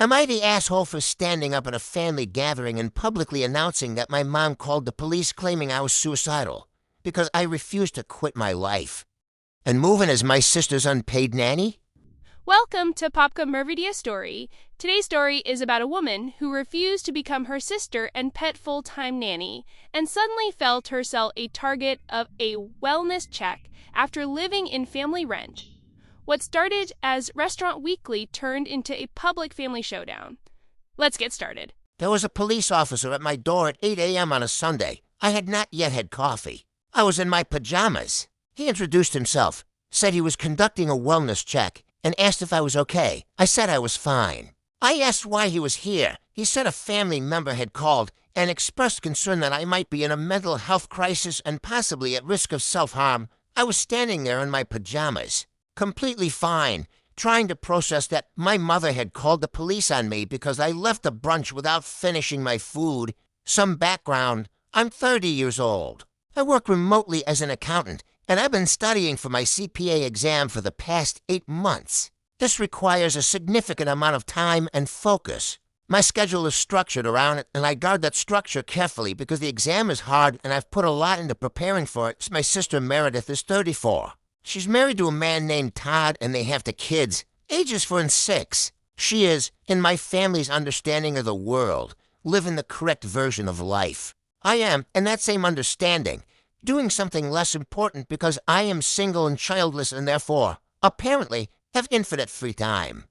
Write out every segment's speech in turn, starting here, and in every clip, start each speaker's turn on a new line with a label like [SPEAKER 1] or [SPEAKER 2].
[SPEAKER 1] Am I the asshole for standing up at a family gathering and publicly announcing that my mom called the police claiming I was suicidal because I refused to quit my life and move in as my sister's unpaid nanny?
[SPEAKER 2] Welcome to PopcornRest story. Today's story is about a woman who refused to become her sister and pet full-time nanny and suddenly felt herself a target of a wellness check after living in family rent. What started as Restaurant Weekly turned into a public family showdown. Let's get started.
[SPEAKER 1] There was a police officer at my door at 8 a.m. on a Sunday. I had not yet had coffee. I was in my pajamas. He introduced himself, said he was conducting a wellness check, and asked if I was okay. I said I was fine. I asked why he was here. He said a family member had called and expressed concern that I might be in a mental health crisis and possibly at risk of self-harm. I was standing there in my pajamas, completely fine, trying to process that my mother had called the police on me because I left the brunch without finishing my food. Some background: I'm 30 years old. I work remotely as an accountant, and I've been studying for my CPA exam for the past 8 months. This requires a significant amount of time and focus. My schedule is structured around it, and I guard that structure carefully because the exam is hard and I've put a lot into preparing for it. My sister Meredith is 34. She's married to a man named Todd, and they have 2 kids, ages 4 and 6. She is, in my family's understanding of the world, living the correct version of life. I am, in that same understanding, doing something less important because I am single and childless and therefore, apparently, have infinite free time.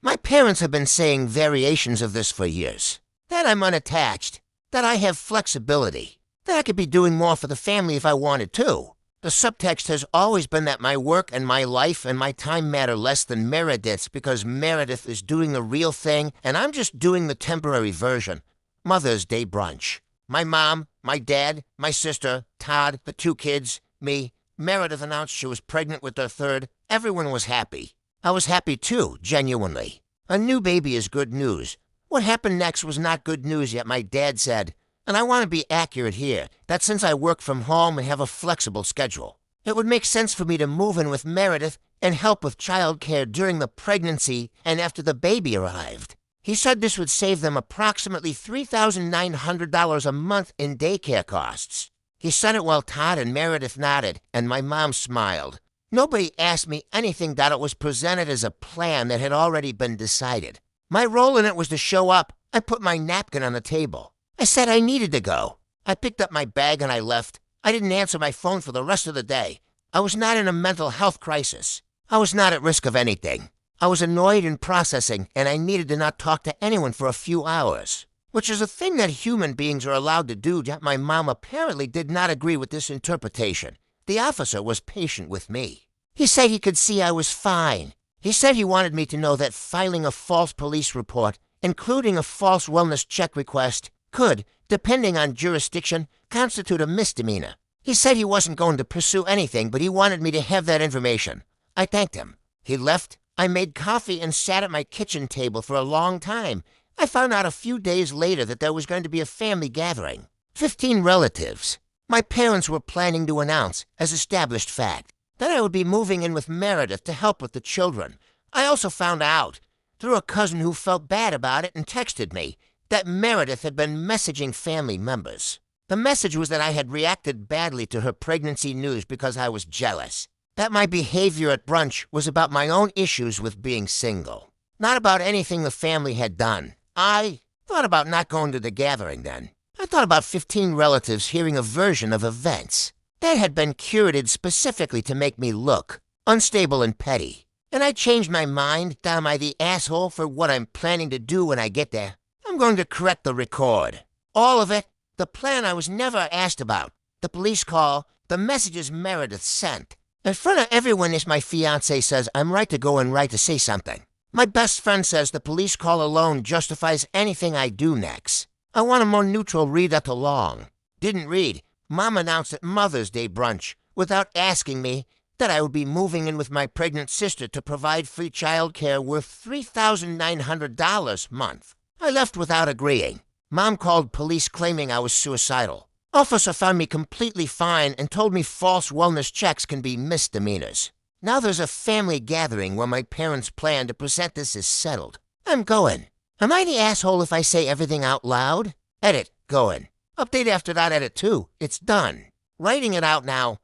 [SPEAKER 1] My parents have been saying variations of this for years. That I'm unattached, that I have flexibility, that I could be doing more for the family if I wanted to. The subtext has always been that my work and my life and my time matter less than Meredith's because Meredith is doing the real thing and I'm just doing the temporary version. Mother's Day brunch. My mom, my dad, my sister, Todd, the 2 kids, me. Meredith announced she was pregnant with their 3rd. Everyone was happy. I was happy too, genuinely. A new baby is good news. What happened next was not good news, yet my dad said, and I want to be accurate here, that since I work from home and have a flexible schedule, it would make sense for me to move in with Meredith and help with childcare during the pregnancy and after the baby arrived. He said this would save them approximately $3,900 a month in daycare costs. He said it while Todd and Meredith nodded, and my mom smiled. Nobody asked me anything that it was presented as a plan that had already been decided. My role in it was to show up. I put my napkin on the table. I said I needed to go. I picked up my bag and I left. I didn't answer my phone for the rest of the day. I was not in a mental health crisis. I was not at risk of anything. I was annoyed and processing, and I needed to not talk to anyone for a few hours, which is a thing that human beings are allowed to do, yet my mom apparently did not agree with this interpretation. The officer was patient with me. He said he could see I was fine. He said he wanted me to know that filing a false police report, including a false wellness check request, could, depending on jurisdiction, constitute a misdemeanor. He said he wasn't going to pursue anything, but he wanted me to have that information. I thanked him. He left. I made coffee and sat at my kitchen table for a long time. I found out a few days later that there was going to be a family gathering. 15 relatives. My parents were planning to announce, as established fact, that I would be moving in with Meredith to help with the children. I also found out, through a cousin who felt bad about it and texted me, that Meredith had been messaging family members. The message was that I had reacted badly to her pregnancy news because I was jealous. That my behavior at brunch was about my own issues with being single, not about anything the family had done. I thought about not going to the gathering then. I thought about 15 relatives hearing a version of events that had been curated specifically to make me look unstable and petty. And I changed my mind. Am I the asshole for what I'm planning to do when I get there? I'm going to correct the record. All of it. The plan I was never asked about. The police call. The messages Meredith sent. In front of everyone, as my fiancé says, I'm right to go and right to say something. My best friend says the police call alone justifies anything I do next. I want a more neutral read at the long. Didn't read. Mom announced at Mother's Day brunch, without asking me, that I would be moving in with my pregnant sister to provide free child care worth $3,900 a month. I left without agreeing. Mom called police claiming I was suicidal. Officer found me completely fine and told me false wellness checks can be misdemeanors. Now there's a family gathering where my parents plan to present this as settled. I'm going. Am I the asshole if I say everything out loud? Edit, going. Update after that edit too. It's done. Writing it out now.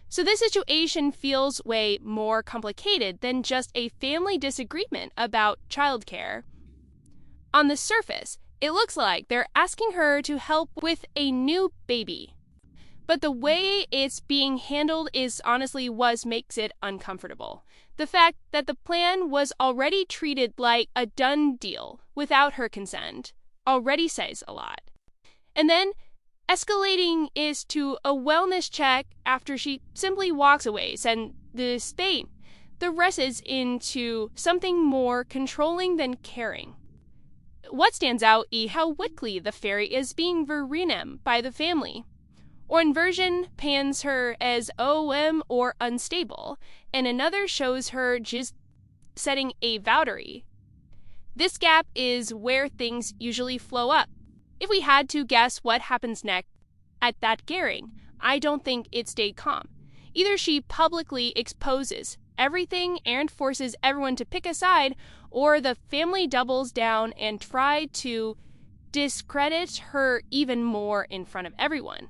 [SPEAKER 2] So this situation feels way more complicated than just a family disagreement about childcare. On the surface, it looks like they're asking her to help with a new baby. But the way it's being handled is honestly what makes it uncomfortable. The fact that the plan was already treated like a done deal without her consent already says a lot. And then escalating is to a wellness check after she simply walks away, and the rest is into something more controlling than caring. What stands out is how quickly the fairy is being renamed by the family. One version pans her as OM or unstable, and another shows her just setting a boundary. This gap is where things usually flow up. If we had to guess what happens next at that gathering, I don't think it stayed calm. Either she publicly exposes everything and forces everyone to pick a side, or the family doubles down and try to discredit her even more in front of everyone.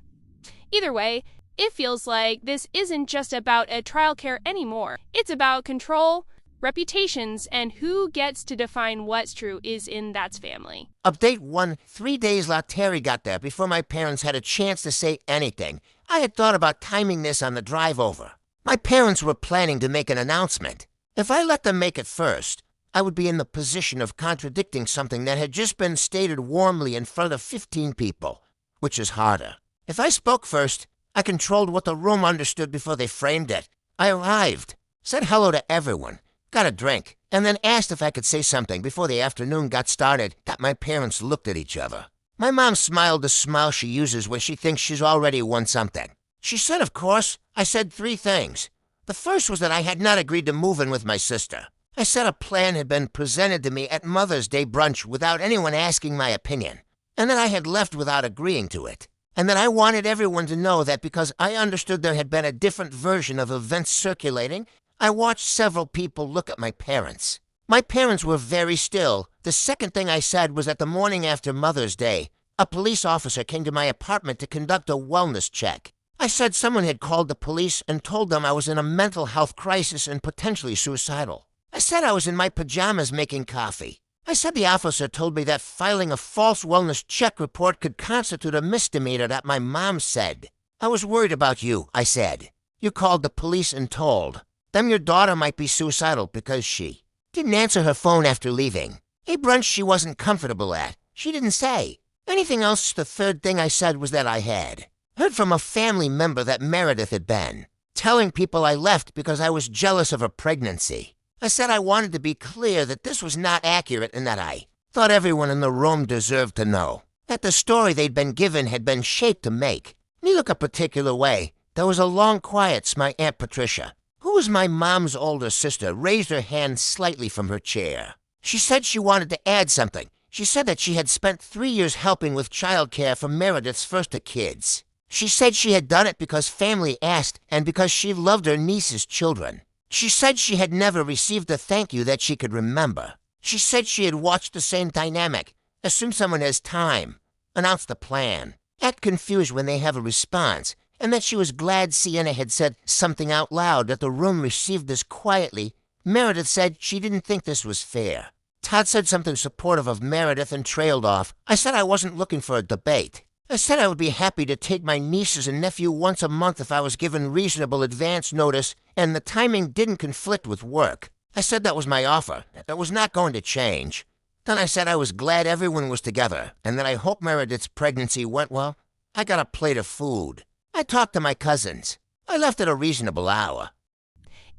[SPEAKER 2] Either way, it feels like this isn't just about a trial care anymore. It's about control, reputations, and who gets to define what's true is in that family.
[SPEAKER 1] Update 1. 3 days La Terry got there before my parents had a chance to say anything. I had thought about timing this on the drive over. My parents were planning to make an announcement. If I let them make it first, I would be in the position of contradicting something that had just been stated warmly in front of 15 people, which is harder. If I spoke first, I controlled what the room understood before they framed it. I arrived, said hello to everyone, got a drink, and then asked if I could say something before the afternoon got started. That my parents looked at each other. My mom smiled the smile she uses when she thinks she's already won something. She said, of course. I said 3 things. The first was that I had not agreed to move in with my sister. I said a plan had been presented to me at Mother's Day brunch without anyone asking my opinion, and that I had left without agreeing to it. And that I wanted everyone to know that because I understood there had been a different version of events circulating, I watched several people look at my parents. My parents were very still. The second thing I said was that the morning after Mother's Day, a police officer came to my apartment to conduct a wellness check. I said someone had called the police and told them I was in a mental health crisis and potentially suicidal. I said I was in my pajamas making coffee. I said the officer told me that filing a false wellness check report could constitute a misdemeanor that my mom said. I was worried about you, I said. You called the police and told them your daughter might be suicidal because she didn't answer her phone after leaving. A brunch she wasn't comfortable at. She didn't say anything else. The third thing I said was that I had heard from a family member that Meredith had been telling people I left because I was jealous of her pregnancy. I said I wanted to be clear that this was not accurate and that I thought everyone in the room deserved to know that the story they'd been given had been shaped to make me look a particular way. There was a long quiet. My Aunt Patricia, who was my mom's older sister, raised her hand slightly from her chair. She said she wanted to add something. She said that she had spent 3 years helping with childcare for Meredith's first 2 kids. She said she had done it because family asked and because she loved her niece's children. She said she had never received a thank you that she could remember. She said she had watched the same dynamic, assume someone has time, announce the plan, act confused when they have a response, and that she was glad Sienna had said something out loud, that the room received this quietly. Meredith said she didn't think this was fair. Todd said something supportive of Meredith and trailed off. I said I wasn't looking for a debate. I said I would be happy to take my nieces and nephew once a month if I was given reasonable advance notice and the timing didn't conflict with work. I said that was my offer. That was not going to change. Then I said I was glad everyone was together and that I hoped Meredith's pregnancy went well. I got a plate of food. I talked to my cousins. I left at a reasonable hour.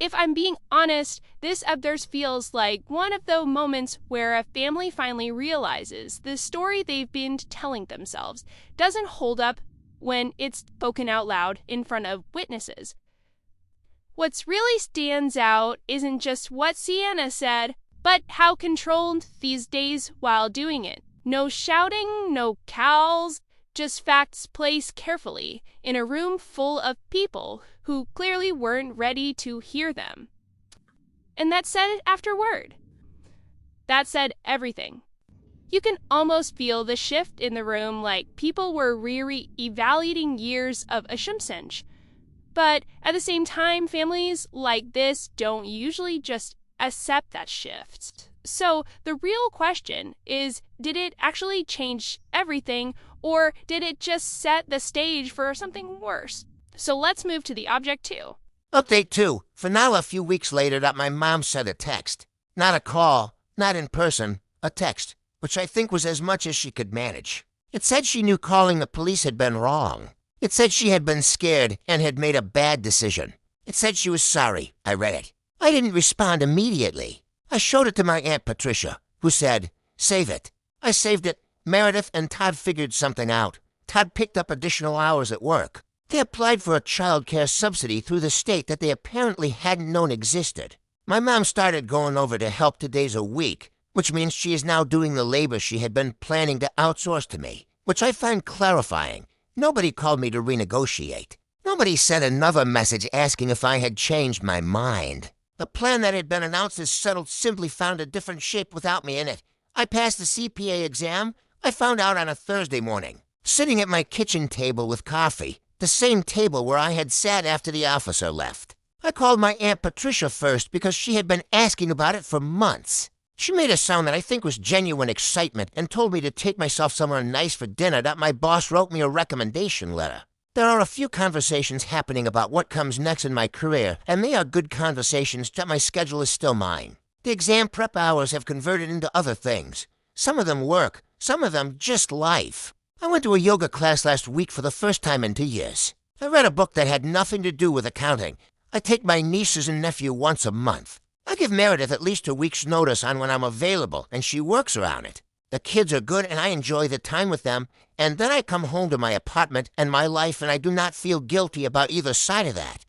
[SPEAKER 2] If I'm being honest, this update feels like one of those moments where a family finally realizes the story they've been telling themselves doesn't hold up when it's spoken out loud in front of witnesses. What's really stands out isn't just what Sienna said, but how controlled these days while doing it. No shouting, no cowls, just facts placed carefully in a room full of people who clearly weren't ready to hear them. And that said it afterward. That said everything. You can almost feel the shift in the room, like people were re-evaluating years of assumptions. But at the same time, families like this don't usually just accept that shift. So the real question is, did it actually change everything, or did it just set the stage for something worse? So let's move to the Object 2.
[SPEAKER 1] Update 2. For now, a few weeks later, that my mom sent a text. Not a call, not in person, a text, which I think was as much as she could manage. It said she knew calling the police had been wrong. It said she had been scared and had made a bad decision. It said she was sorry. I read it. I didn't respond immediately. I showed it to my Aunt Patricia, who said, "Save it." I saved it. Meredith and Todd figured something out. Todd picked up additional hours at work. They applied for a child care subsidy through the state that they apparently hadn't known existed. My mom started going over to help 2 days a week, which means she is now doing the labor she had been planning to outsource to me, which I find clarifying. Nobody called me to renegotiate. Nobody sent another message asking if I had changed my mind. The plan that had been announced as settled simply found a different shape without me in it. I passed the CPA exam. I found out on a Thursday morning, sitting at my kitchen table with coffee, the same table where I had sat after the officer left. I called my Aunt Patricia first because she had been asking about it for months. She made a sound that I think was genuine excitement and told me to take myself somewhere nice for dinner, that my boss wrote me a recommendation letter. There are a few conversations happening about what comes next in my career, and they are good conversations, that my schedule is still mine. The exam prep hours have converted into other things. Some of them work, some of them just life. I went to a yoga class last week for the first time in 2 years. I read a book that had nothing to do with accounting. I take my nieces and nephew once a month. I give Meredith at least a week's notice on when I'm available, and she works around it. The kids are good, and I enjoy the time with them, and then I come home to my apartment and my life, and I do not feel guilty about either side of that.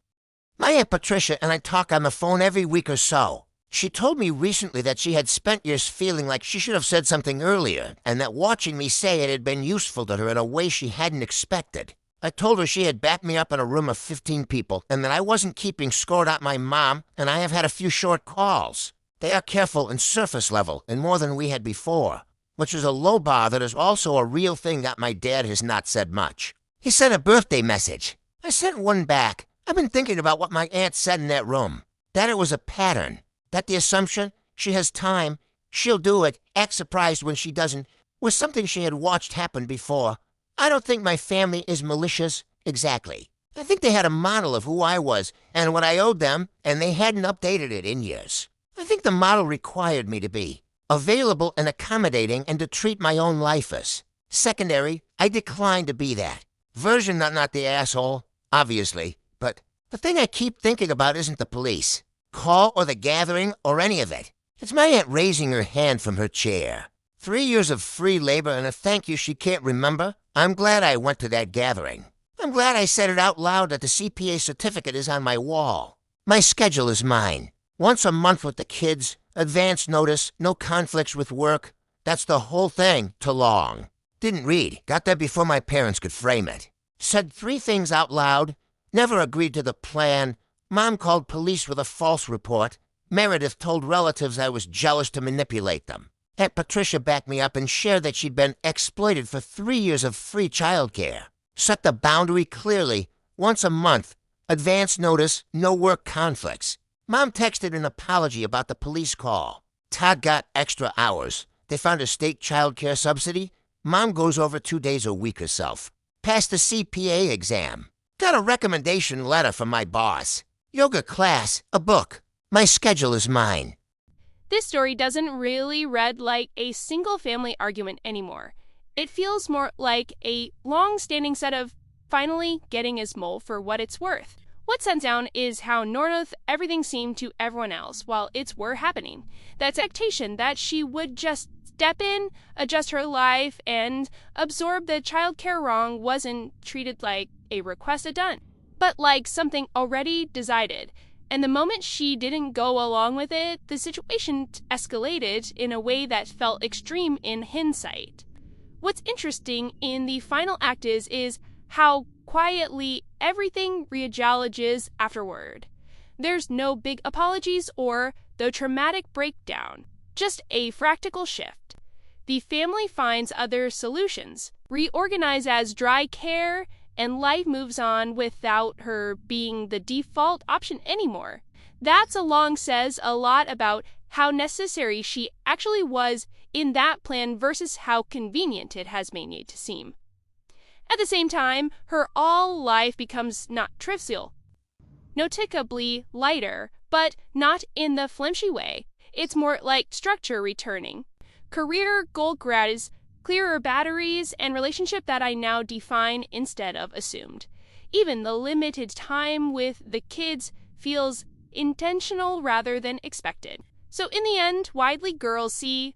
[SPEAKER 1] My Aunt Patricia and I talk on the phone every week or so. She told me recently that she had spent years feeling like she should have said something earlier, and that watching me say it had been useful to her in a way she hadn't expected. I told her she had backed me up in a room of 15 people, and that I wasn't keeping score at my mom, and I have had a few short calls. They are careful and surface level, and more than we had before, which is a low bar that is also a real thing that my dad has not said much. He sent a birthday message. I sent one back. I've been thinking about what my aunt said in that room, that it was a pattern, that the assumption, she has time, she'll do it, act surprised when she doesn't, was something she had watched happen before. I don't think my family is malicious exactly. I think they had a model of who I was and what I owed them, and they hadn't updated it in years. I think the model required me to be available and accommodating and to treat my own life as secondary. I declined to be that. Version not the asshole, obviously, but the thing I keep thinking about isn't the police, call or the gathering or any of it. It's my aunt raising her hand from her chair. 3 years of free labor and a thank you she can't remember. I'm glad I went to that gathering. I'm glad I said it out loud that the CPA certificate is on my wall. My schedule is mine. Once a month with the kids, advance notice, no conflicts with work. That's the whole thing to long. Didn't read. Got there before my parents could frame it. Said 3 things out loud. Never agreed to the plan. Mom called police with a false report. Meredith told relatives I was jealous to manipulate them. Aunt Patricia backed me up and shared that she'd been exploited for 3 years of free childcare. Set the boundary clearly, once a month. Advance notice, no work conflicts. Mom texted an apology about the police call. Todd got extra hours. They found a state childcare subsidy. Mom goes over 2 days a week herself. Passed the CPA exam. Got a recommendation letter from my boss. Yoga class, a book. My schedule is mine.
[SPEAKER 2] This story doesn't really read like a single-family argument anymore. It feels more like a long-standing set of finally getting his mole for what it's worth. What sent down is how normal everything seemed to everyone else while it's were happening. That expectation that she would just step in, adjust her life, and absorb the childcare wrong wasn't treated like a request done, but like something already decided. And the moment she didn't go along with it, the situation escalated in a way that felt extreme in hindsight. What's interesting in the final act is how quietly everything reacknowledges afterward. There's no big apologies or the traumatic breakdown, just a fractal shift. the family finds other solutions, reorganize as dry care, and life moves on without her being the default option anymore. That alone says a lot about how necessary she actually was in that plan versus how convenient it has been made to seem. At the same time, her all life becomes not trivial, noticeably lighter, but not in the flimsy way. It's more like structure returning. Career goal grads, clearer batteries, and relationship that I now define instead of assumed. Even the limited time with the kids feels intentional rather than expected. So in the end, widely girls see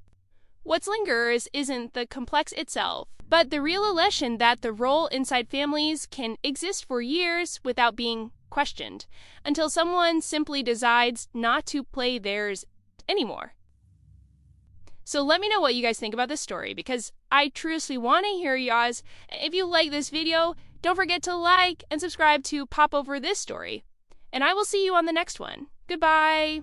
[SPEAKER 2] what lingers isn't the complex itself, but the realization that the role inside families can exist for years without being questioned, until someone simply decides not to play theirs anymore. So let me know what you guys think about this story, because I truly want to hear yours. If you like this video, don't forget to like and subscribe to Pop Over This Story. And I will see you on the next one. Goodbye!